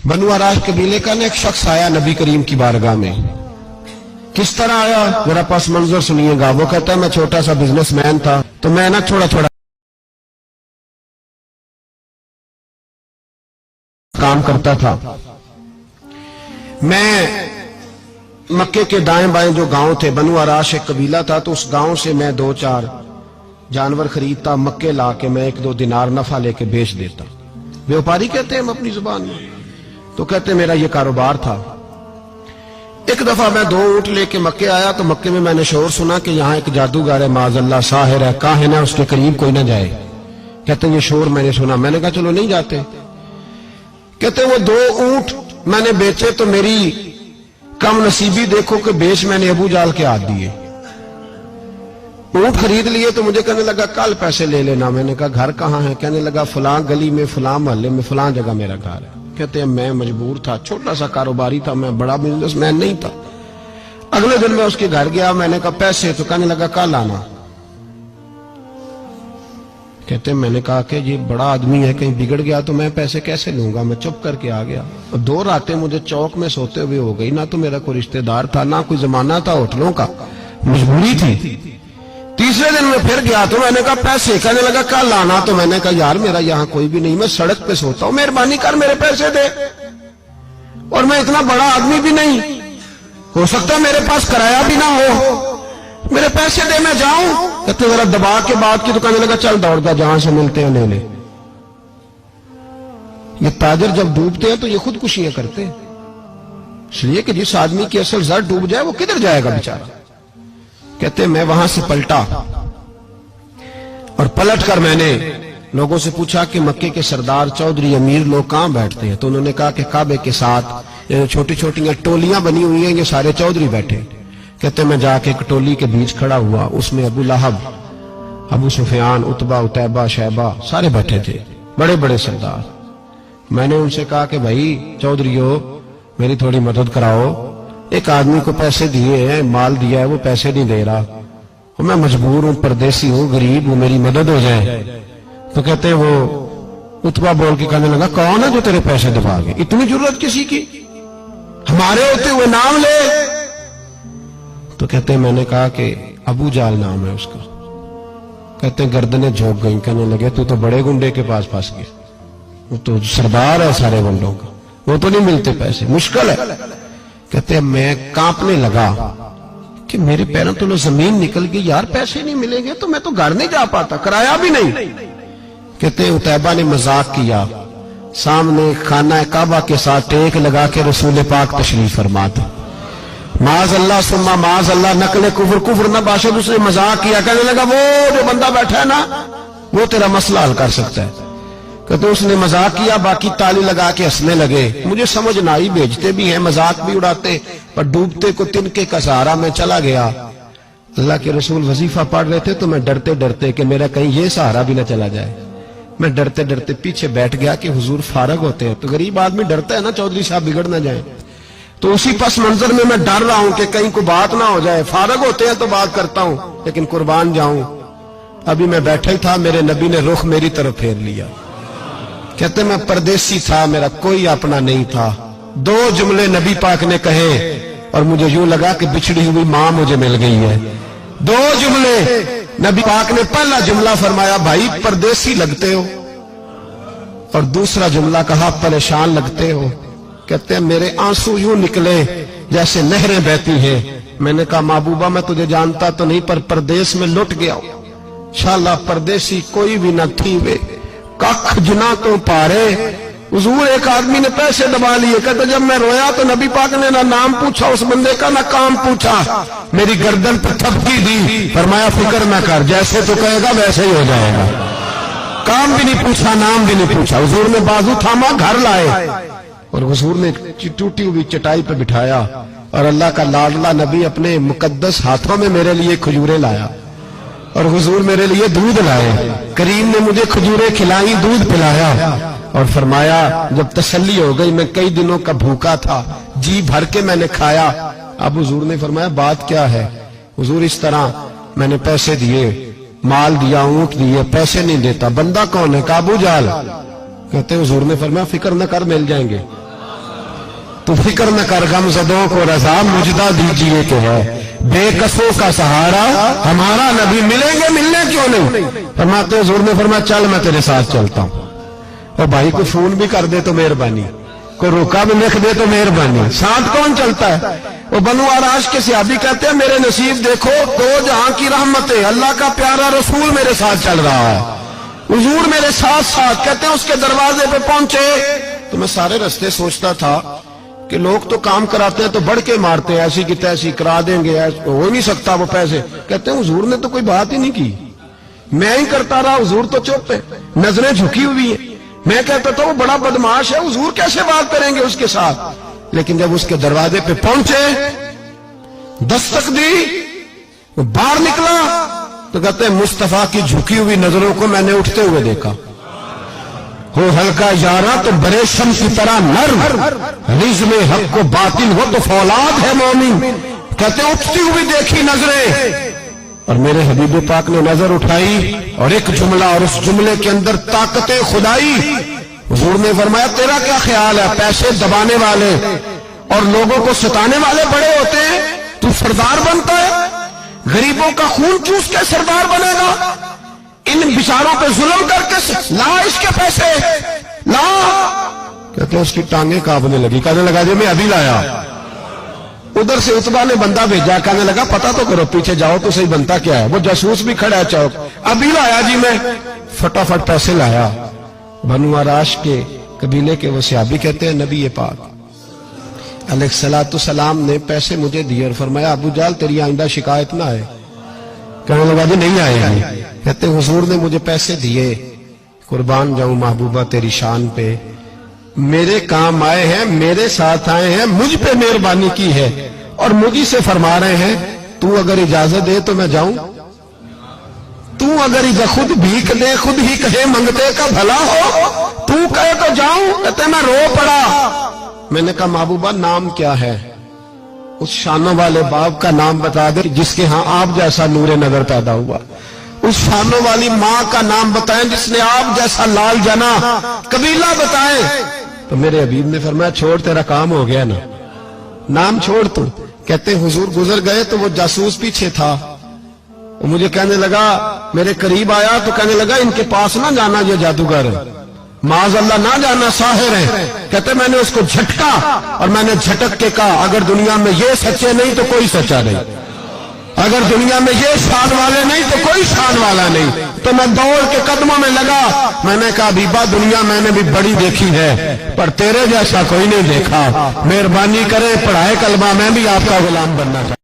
بنو عراش قبیلے کا ایک شخص آیا نبی کریم کی بارگاہ میں. کس طرح آیا ذرا پس منظر سنیے گا. وہ کہتا ہے میں چھوٹا سا بزنس مین تھا تو میں نا تھوڑا تھوڑا کام کرتا تھا. میں مکے کے دائیں بائیں جو گاؤں تھے، بنو عراش ایک قبیلہ تھا، تو اس گاؤں سے میں 2-4 جانور خریدتا، مکے لا کے میں 1-2 دینار نفع لے کے بیچ دیتا. بیوپاری کہتے ہیں ہم اپنی زبان میں. تو کہتے میرا یہ کاروبار تھا. ایک دفعہ میں 2 اونٹ لے کے مکے آیا تو مکے میں میں نے شور سنا کہ یہاں ایک جادوگر ہے، معاذ اللہ ساحر ہے، کاہن ہے، اس کے قریب کوئی نہ جائے. کہتے ہیں یہ شور میں نے سنا. میں نے کہا چلو نہیں جاتے. کہتے وہ 2 اونٹ میں نے بیچے تو میری کم نصیبی دیکھو کہ بیچ میں نے ابو جال کے ہاتھ دیے. اونٹ خرید لیے تو مجھے کہنے لگا کل پیسے لے لینا. میں نے کہا گھر کہاں ہے؟ کہنے لگا فلاں گلی میں، فلاں محلے میں، فلاں جگہ میرا گھر ہے. کہتے ہیں میں مجبور تھا، چھوٹا سا کاروباری تھا، میں بڑا بزنس مین نہیں تھا. اگلے دن میں اس کے گھر گیا. میں نے کہا پیسے؟ تو کہنے لگا کل آنا. کہتے ہیں میں نے کہا کہ یہ بڑا آدمی ہے، کہیں بگڑ گیا تو میں پیسے کیسے لوں گا. میں چپ کر کے آ گیا. 2 راتیں مجھے چوک میں سوتے ہوئے ہو گئی. نہ تو میرا کوئی رشتہ دار تھا، نہ کوئی زمانہ تھا ہوٹلوں کا، مجبوری تھی. تیسرے دن میں پھر گیا تو میں نے کہا پیسے؟ کہنے لگا کل آنا. تو میں نے کہا یار میرا یہاں کوئی بھی نہیں، میں سڑک پہ سوتا ہوں، مہربانی کر میرے پیسے دے. اور میں اتنا بڑا آدمی بھی نہیں، ہو سکتا میرے پاس کرایہ بھی نہ ہو، میرے پیسے دے میں جاؤں. کہتے ذرا دبا کے بات کی تو کہنے لگا چل دوڑ جا، جہاں سے ملتے ہیں لے لے. یہ تاجر جب ڈوبتے ہیں تو یہ خودکشیاں کرتے ہیں، اس لیے کہ جس آدمی کی اصل زر ڈوب جائے وہ کدھر جائے گا بیچارہ. کہتے میں وہاں سے پلٹا اور پلٹ کر میں نے لوگوں سے پوچھا کہ مکے کے سردار، چودھری، امیر لوگ کہاں بیٹھتے ہیں؟ تو انہوں نے کہا کہ کعبے کے ساتھ چھوٹی چھوٹی ٹولیاں بنی ہوئی ہیں، یہ سارے چودھری بیٹھے. کہتے میں جا کے ایک ٹولی کے بیچ کھڑا ہوا، اس میں ابو لہب، ابو سفیان، عتبہ، عتیبہ، شیبہ سارے بیٹھے تھے، بڑے بڑے سردار. میں نے ان سے کہا کہ بھائی چودھریو میری تھوڑی مدد کراؤ، ایک آدمی کو پیسے دیے ہیں، مال دیا ہے، وہ پیسے نہیں دے رہا، میں مجبور ہوں، پردیسی ہوں، غریب ہوں، میری مدد ہو جائے. تو کہتے ہیں وہ عتبہ بول کے کہنے لگا کون ہے جو تیرے پیسے دبا گئے؟ اتنی ضرورت کسی کی؟ ہمارے ہوتے ہوئے نام لے. تو کہتے ہیں میں نے کہا کہ ابو جال نام ہے اس کا. کہتے ہیں گردنیں جھونک گئیں. کہنے لگے تو بڑے گنڈے کے پاس پھنس گئے، وہ تو سردار ہے سارے گنڈوں کا، وہ تو نہیں ملتے پیسے، مشکل ہے. کہتے ہیں میں کانپنے لگا کہ میرے پیروں تو زمین نکل گئی، یار پیسے نہیں ملیں گے تو میں تو گھر نہیں جا پاتا، کرایہ بھی نہیں. کہتے ہیں عتیبہ نے مذاق کیا، سامنے خانہ کعبہ کے ساتھ ٹیک لگا کے رسول پاک تشریف فرما تھا. معاذ اللہ ثم معاذ اللہ، نقل کفر نہ باشد. اس نے مذاق کیا، کہنے لگا وہ جو بندہ بیٹھا ہے نا وہ تیرا مسئلہ حل کر سکتا ہے. کہتے اس نے مذاق کیا، باقی تالی لگا کے ہنسنے لگے. مجھے سمجھ نہ آئی، بھیجتے بھی ہیں، مذاق بھی اڑاتے، پر ڈوبتے کو تنکے کا سہارا میں چلا گیا. اللہ کے رسول وظیفہ پڑھ رہے تھے تو میں ڈرتے ڈرتے کہ میرا کہیں یہ سہارا بھی نہ چلا جائے، میں ڈرتے ڈرتے پیچھے بیٹھ گیا کہ حضور فارغ ہوتے ہیں. تو غریب آدمی ڈرتا ہے نا چودھری صاحب بگڑ نہ جائیں. تو اسی پس منظر میں ڈر رہا ہوں کہ کہیں کوئی بات نہ ہو جائے. فارغ ہوتے ہیں تو بات کرتا ہوں لیکن قربان جاؤں. ابھی میں بیٹھا ہی تھا، میرے نبی نے رخ میری طرف پھیر لیا. کہتے میں پردیسی تھا، میرا کوئی اپنا نہیں تھا. 2 جملے نبی پاک نے کہے اور مجھے یوں لگا کہ بچھڑی ہوئی ماں مجھے مل گئی ہے. 2 جملے نبی پاک نے. پہلا جملہ فرمایا بھائی پردیسی لگتے ہو، اور دوسرا جملہ کہا پریشان لگتے ہو. کہتے ہیں میرے آنسو یوں نکلے جیسے نہریں بہتی ہیں. میں نے کہا محبوبہ میں تجھے جانتا تو نہیں، پر پردیس میں لٹ گیا ہوں. انشاءاللہ پردیسی کوئی بھی نہ تھی وے کخ جنا تو پارے. حضور ایک آدمی نے پیسے دبا لیے. کہتے جب میں رویا تو نبی پاک نے نہ نام پوچھا اس بندے کا، نہ کام پوچھا، میری گردن پہ تھپکی دی، فرمایا فکر نہ کر، جیسے تو کہے گا ویسے ہی ہو جائے گا. کام بھی نہیں پوچھا، نام بھی نہیں پوچھا. حضور نے بازو تھاما، گھر لائے، اور حضور نے ٹوٹی ہوئی چٹائی پہ بٹھایا، اور اللہ کا لاڈلا نبی اپنے مقدس ہاتھوں میں میرے لیے کھجوریں لایا، اور حضور میرے لیے دودھ لائے. کریم نے مجھے کھجوریں کھلائیں، دودھ پلایا، اور فرمایا جب تسلی ہو گئی، میں کئی دنوں کا بھوکا تھا، جی بھر کے میں نے کھایا. اب حضور نے فرمایا بات کیا ہے؟ حضور اس طرح میں نے پیسے دیے، مال دیا، اونٹ دیے، پیسے نہیں دیتا. بندہ کون ہے؟ ابو جال. کہتے حضور نے فرمایا فکر نہ کر، مل جائیں گے. تو فکر نہ کر غم زدوں کو رضا مجدہ دیجئے کہ ہے بے کسوں کا سہارا ہمارا نبی ملیں گے ملنے کیوں نہیں. فرماتے حضور نے فرمایا چل میں تیرے ساتھ چلتا ہوں. اور بھائی کو فون بھی کر دے تو مہربانی, کوئی روکا بھی لکھ دے تو مہربانی. ساتھ کون چلتا ہے؟ وہ بنو آراش کے صحابی کہتے ہیں میرے نصیب دیکھو دو جہاں کی رحمتیں, اللہ کا پیارا رسول میرے ساتھ چل رہا ہے, حضور میرے ساتھ ساتھ. کہتے ہیں اس کے دروازے پہ پہنچے تو میں سارے رستے سوچتا تھا کہ لوگ تو کام کراتے ہیں تو بڑھ کے مارتے ہیں, ایسی کی تیسی کرا دیں گے, ہو نہیں سکتا وہ پیسے. کہتے ہیں حضور نے تو کوئی بات ہی نہیں کی, میں ہی کرتا رہا, حضور تو چپ ہے, نظریں جھکی ہوئی ہیں. میں کہتا تھا وہ بڑا بدماش ہے, حضور کیسے بات کریں گے اس کے ساتھ. لیکن جب اس کے دروازے پہ پہنچے, دستک دی, وہ باہر نکلا تو کہتے ہیں مصطفیٰ کی جھکی ہوئی نظروں کو میں نے اٹھتے ہوئے دیکھا. ہو ہلکا یارا تو بریشم کی طرح نرم, رزم حق کو باطل ہو تو فولاد ہے مومن. کہتے ہیں اٹھتی ہوئی دیکھی نظریں, اور میرے حبیب پاک نے نظر اٹھائی اور ایک جملہ, اور اس جملے کے اندر طاقت خدائی. حضور نے فرمایا تیرا کیا خیال ہے, پیسے دبانے والے اور لوگوں کو ستانے والے بڑے ہوتے ہیں, تو سردار بنتا ہے, غریبوں کا خون چوس کے سردار بنے گا, ان بیچاروں پہ ظلم کر کے لا اس کے پیسے لا. کہتے ہیں اس کی ٹانگیں کانپنے لگی, کہنے لگا جی میں ابھی لایا. ادھر سے عتبہ نے بندہ بھیجا, کہنے لگا پتا تو کرو, پیچھے جاؤ تو صحیح بنتا کیا ہے. وہ جاسوس بھی کھڑا ہے چوک, ابھی لایا جی میں, فٹافٹ پیسے لایا. بنو آراش کے قبیلے کے وہ صحابی کہتے ہیں نبی پاک علیہ الصلوۃ والسلام نے پیسے مجھے دیے اور فرمایا ابو جال تیری آئندہ شکایت نہ آئے. کہنے لگا جی نہیں آئے گی. کہتے حضور نے مجھے پیسے دیے, قربان جاؤں محبوبہ تیری شان پہ, میرے کام آئے ہیں, میرے ساتھ آئے ہیں, مجھ پہ مہربانی کی ہے, اور مجھے سے فرما رہے ہیں تو اگر اجازت دے تو میں جاؤں, تو اگر خود بھیک دے, خود ہی کہے منگتے کا بھلا ہو, تو کہے تو جاؤں. کہتے میں رو پڑا. میں نے کہا محبوبہ نام کیا ہے؟ اس شانوں والے باپ کا نام بتا دے جس کے ہاں آپ جیسا نور نظر پیدا ہوا. اس شانوں والی ماں کا نام بتائیں جس نے آپ جیسا لال جنا. قبیلہ بتائیں. تو میرے حبیب نے فرمایا چھوڑ, تیرا کام ہو گیا نا, نام چھوڑ تو. کہتے حضور گزر گئے تو وہ جاسوس پیچھے تھا, وہ مجھے کہنے لگا, میرے قریب آیا تو کہنے لگا ان کے پاس نہ جانا, یہ جادوگر ہے, معاذ اللہ نہ جانا, ساحر ہے. کہتے میں نے اس کو جھٹکا اور میں نے جھٹک کے کہا اگر دنیا میں یہ سچے نہیں تو کوئی سچا نہیں, اگر دنیا میں یہ شان والے نہیں تو کوئی شان والا نہیں. تو میں دوڑ کے قدموں میں لگا, میں نے کہا بیبا دنیا میں نے بھی بڑی دیکھی ہے پر تیرے جیسا کوئی نہیں دیکھا, مہربانی کرے پڑھائے کلمہ, میں بھی آپ کا غلام بننا چاہتا ہوں.